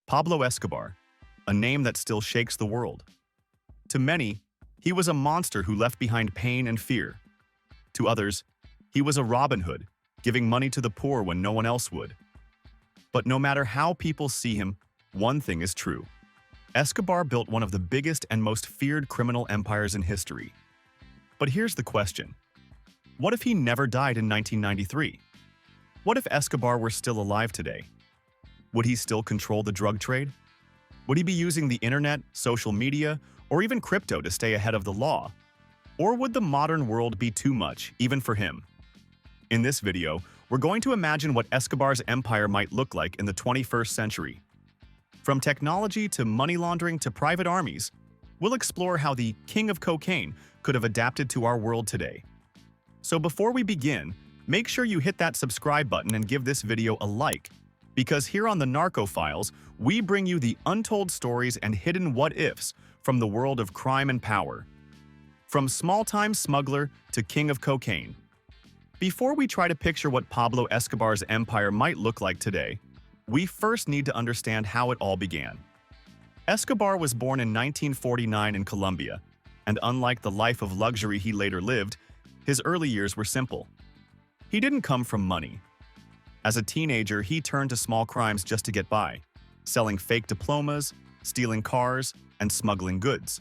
Pablo Escobar, a name that still shakes the world. To many, he was a monster who left behind pain and fear. To others, he was a Robin Hood, giving money to the poor when no one else would. But no matter how people see him, one thing is true. Escobar built one of the biggest and most feared criminal empires in history. But here's the question. What if he never died in 1993? What if Escobar were still alive today? Would he still control the drug trade? Would he be using the internet, social media, or even crypto to stay ahead of the law? Or would the modern world be too much, even for him? In this video, we're going to imagine what Escobar's empire might look like in the 21st century. From technology to money laundering to private armies, we'll explore how the king of cocaine could have adapted to our world today. So before we begin, make sure you hit that subscribe button and give this video a like, because here on the Narco Files, we bring you the untold stories and hidden what-ifs from the world of crime and power. From small-time smuggler to king of cocaine. Before we try to picture what Pablo Escobar's empire might look like today, we first need to understand how it all began. Escobar was born in 1949 in Colombia, and unlike the life of luxury he later lived, his early years were simple. He didn't come from money. As a teenager, he turned to small crimes just to get by, selling fake diplomas, stealing cars, and smuggling goods.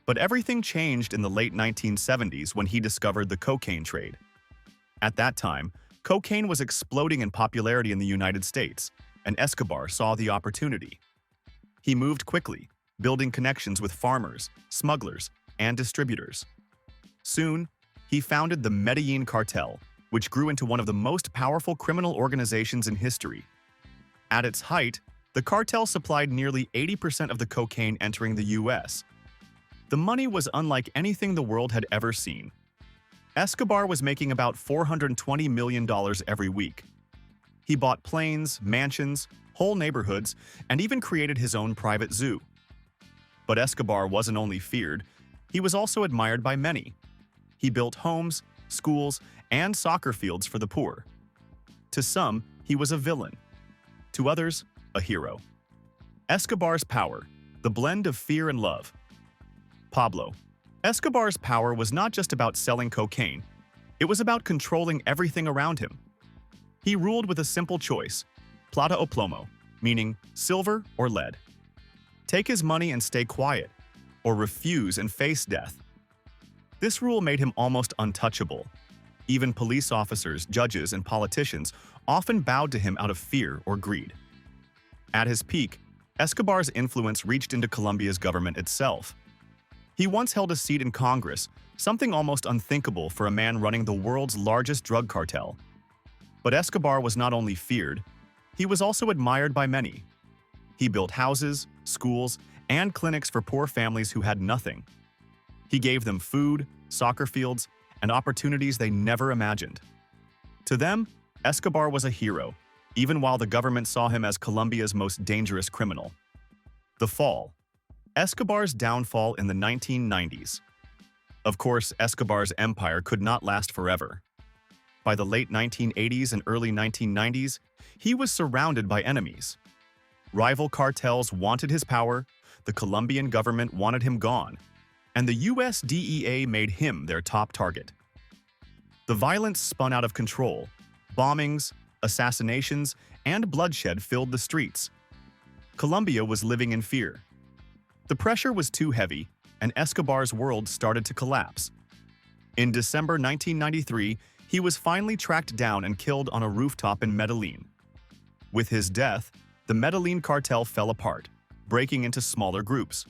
But everything changed in the late 1970s when he discovered the cocaine trade. At that time, cocaine was exploding in popularity in the United States, and Escobar saw the opportunity. He moved quickly, building connections with farmers, smugglers, and distributors. Soon, he founded the Medellin Cartel, which grew into one of the most powerful criminal organizations in history. At its height, the cartel supplied nearly 80% of the cocaine entering the U.S. The money was unlike anything the world had ever seen. Escobar was making about $420 million every week. He bought planes, mansions, whole neighborhoods, and even created his own private zoo. But Escobar wasn't only feared, he was also admired by many. He built homes, schools, and soccer fields for the poor. To some, he was a villain. To others, a hero. Escobar's power, the blend of fear and love. Pablo Escobar's power was not just about selling cocaine, it was about controlling everything around him. He ruled with a simple choice, plata o plomo, meaning silver or lead. Take his money and stay quiet, or refuse and face death. This rule made him almost untouchable. Even police officers, judges, and politicians often bowed to him out of fear or greed. At his peak, Escobar's influence reached into Colombia's government itself. He once held a seat in Congress, something almost unthinkable for a man running the world's largest drug cartel. But Escobar was not only feared, he was also admired by many. He built houses, schools, and clinics for poor families who had nothing. He gave them food, soccer fields, and opportunities they never imagined. To them, Escobar was a hero, even while the government saw him as Colombia's most dangerous criminal. The fall. Escobar's downfall in the 1990s. Of course, Escobar's empire could not last forever. By the late 1980s and early 1990s, he was surrounded by enemies. Rival cartels wanted his power, the Colombian government wanted him gone, and the US DEA made him their top target. The violence spun out of control. Bombings, assassinations, and bloodshed filled the streets. Colombia was living in fear. The pressure was too heavy, and Escobar's world started to collapse. In December 1993, he was finally tracked down and killed on a rooftop in Medellin. With his death, the Medellin cartel fell apart, breaking into smaller groups.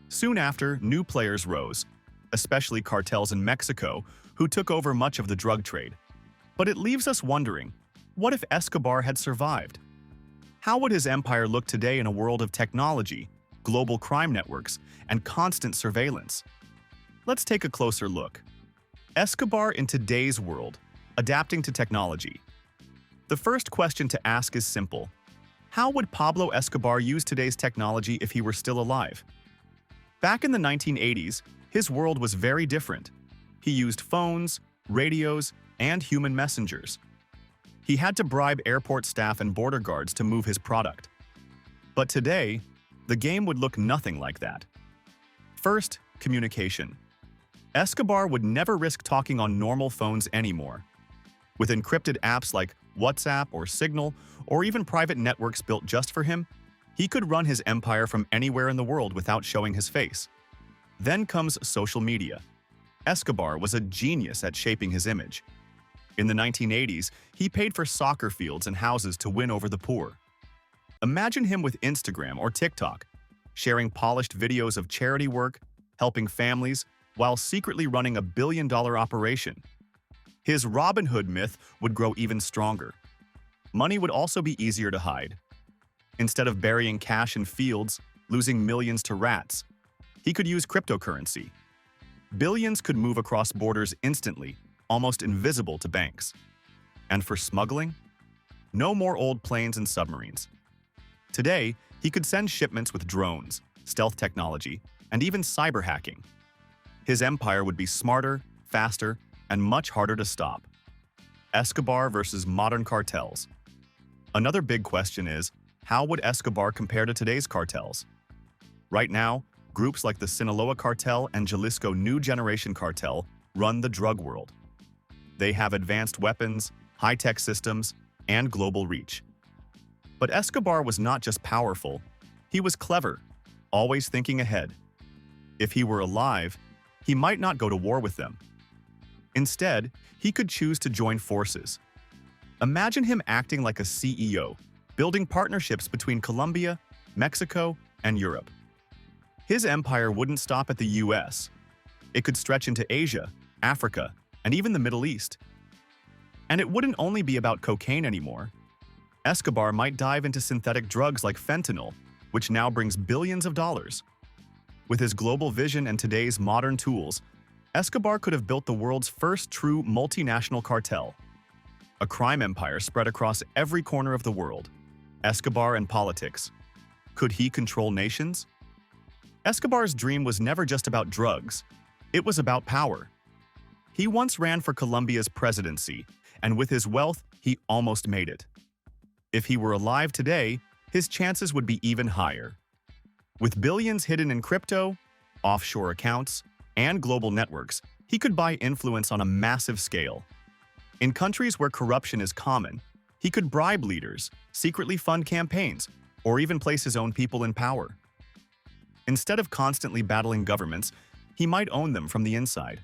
Soon after, new players rose, especially cartels in Mexico, who took over much of the drug trade. But it leaves us wondering, what if Escobar had survived? How would his empire look today in a world of technology, global crime networks, and constant surveillance? Let's take a closer look. Escobar in today's world, adapting to technology. The first question to ask is simple. How would Pablo Escobar use today's technology if he were still alive? Back in the 1980s, his world was very different. He used phones, radios, and human messengers. He had to bribe airport staff and border guards to move his product. But today, the game would look nothing like that. First, communication. Escobar would never risk talking on normal phones anymore. With encrypted apps like WhatsApp or Signal, or even private networks built just for him, he could run his empire from anywhere in the world without showing his face. Then comes social media. Escobar was a genius at shaping his image. In the 1980s, he paid for soccer fields and houses to win over the poor. Imagine him with Instagram or TikTok, sharing polished videos of charity work, helping families, while secretly running a billion-dollar operation. His Robin Hood myth would grow even stronger. Money would also be easier to hide. Instead of burying cash in fields, losing millions to rats, he could use cryptocurrency. Billions could move across borders instantly, almost invisible to banks. And for smuggling? No more old planes and submarines. Today, he could send shipments with drones, stealth technology, and even cyber hacking. His empire would be smarter, faster, and much harder to stop. Escobar versus modern cartels. Another big question is, how would Escobar compare to today's cartels? Right now, groups like the Sinaloa Cartel and Jalisco New Generation Cartel run the drug world. They have advanced weapons, high-tech systems, and global reach. But Escobar was not just powerful, he was clever, always thinking ahead. If he were alive, he might not go to war with them. Instead, he could choose to join forces. Imagine him acting like a CEO, building partnerships between Colombia, Mexico, and Europe. His empire wouldn't stop at the US. It could stretch into Asia, Africa, and even the Middle East. And it wouldn't only be about cocaine anymore. Escobar might dive into synthetic drugs like fentanyl, which now brings billions of dollars. With his global vision and today's modern tools, Escobar could have built the world's first true multinational cartel. A crime empire spread across every corner of the world. Escobar and politics. Could he control nations? Escobar's dream was never just about drugs. It was about power. He once ran for Colombia's presidency, and with his wealth, he almost made it. If he were alive today, his chances would be even higher. With billions hidden in crypto, offshore accounts, and global networks, he could buy influence on a massive scale. In countries where corruption is common, he could bribe leaders, secretly fund campaigns, or even place his own people in power. Instead of constantly battling governments, he might own them from the inside.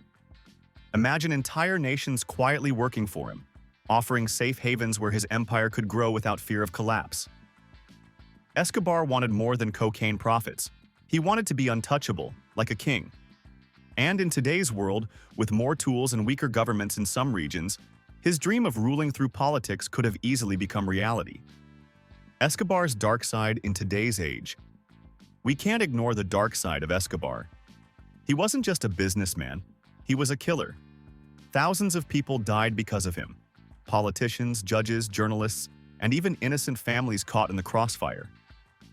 Imagine entire nations quietly working for him, offering safe havens where his empire could grow without fear of collapse. Escobar wanted more than cocaine profits. He wanted to be untouchable, like a king. And in today's world, with more tools and weaker governments in some regions, his dream of ruling through politics could have easily become reality. Escobar's dark side in today's age. We can't ignore the dark side of Escobar. He wasn't just a businessman, he was a killer. Thousands of people died because of him. Politicians, judges, journalists, and even innocent families caught in the crossfire.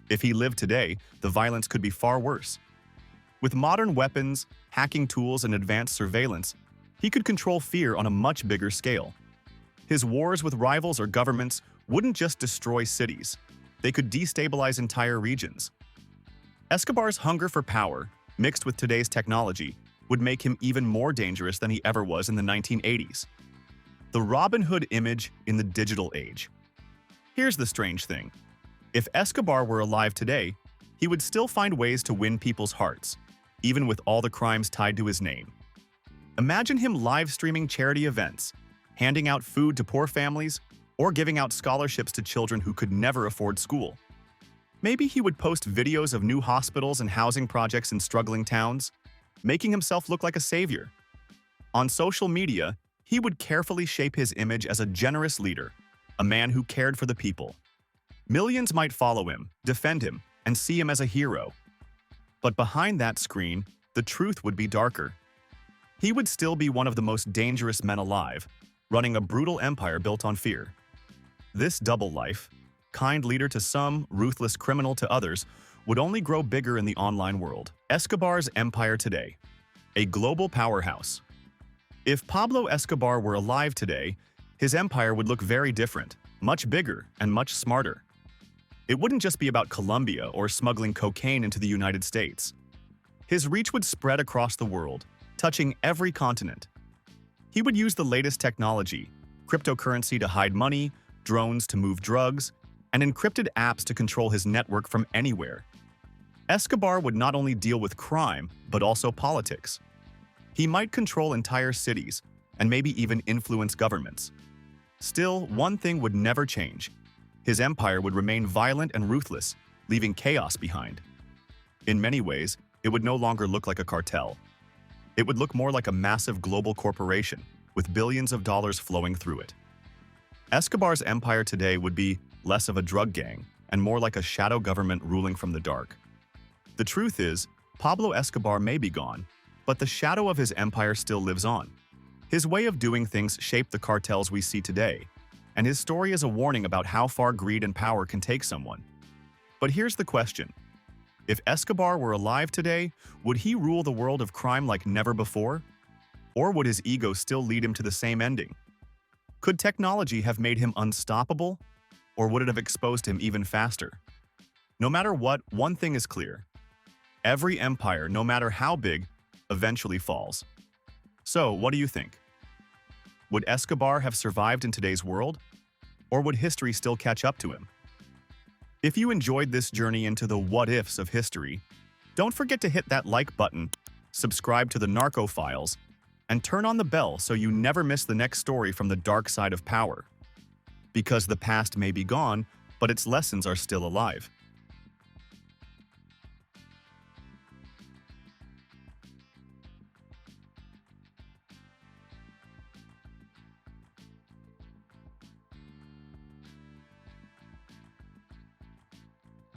If he lived today, the violence could be far worse. With modern weapons, hacking tools, and advanced surveillance, he could control fear on a much bigger scale. His wars with rivals or governments wouldn't just destroy cities, they could destabilize entire regions. Escobar's hunger for power, mixed with today's technology, would make him even more dangerous than he ever was in the 1980s. The Robin Hood image in the digital age. Here's the strange thing. If Escobar were alive today, he would still find ways to win people's hearts, even with all the crimes tied to his name. Imagine him live streaming charity events, handing out food to poor families, or giving out scholarships to children who could never afford school. Maybe he would post videos of new hospitals and housing projects in struggling towns, making himself look like a savior. On social media, he would carefully shape his image as a generous leader, a man who cared for the people. Millions might follow him, defend him, and see him as a hero. But behind that screen, the truth would be darker. He would still be one of the most dangerous men alive, running a brutal empire built on fear. This double life, kind leader to some, ruthless criminal to others, would only grow bigger in the online world. Escobar's empire today. A global powerhouse. If Pablo Escobar were alive today, his empire would look very different, much bigger and much smarter. It wouldn't just be about Colombia or smuggling cocaine into the United States. His reach would spread across the world, touching every continent. He would use the latest technology, cryptocurrency to hide money, drones to move drugs, and encrypted apps to control his network from anywhere. Escobar would not only deal with crime, but also politics. He might control entire cities and maybe even influence governments. Still, one thing would never change. His empire would remain violent and ruthless, leaving chaos behind. In many ways, it would no longer look like a cartel. It would look more like a massive global corporation, with billions of dollars flowing through it. Escobar's empire today would be less of a drug gang and more like a shadow government ruling from the dark. The truth is, Pablo Escobar may be gone, but the shadow of his empire still lives on. His way of doing things shaped the cartels we see today, and his story is a warning about how far greed and power can take someone. But here's the question. If Escobar were alive today, would he rule the world of crime like never before? Or would his ego still lead him to the same ending? Could technology have made him unstoppable? Or would it have exposed him even faster? No matter what, one thing is clear. Every empire, no matter how big, eventually falls. So, what do you think? Would Escobar have survived in today's world? Or would history still catch up to him? If you enjoyed this journey into the what-ifs of history, don't forget to hit that like button, subscribe to the Narco Files, and turn on the bell so you never miss the next story from the dark side of power. Because the past may be gone, but its lessons are still alive.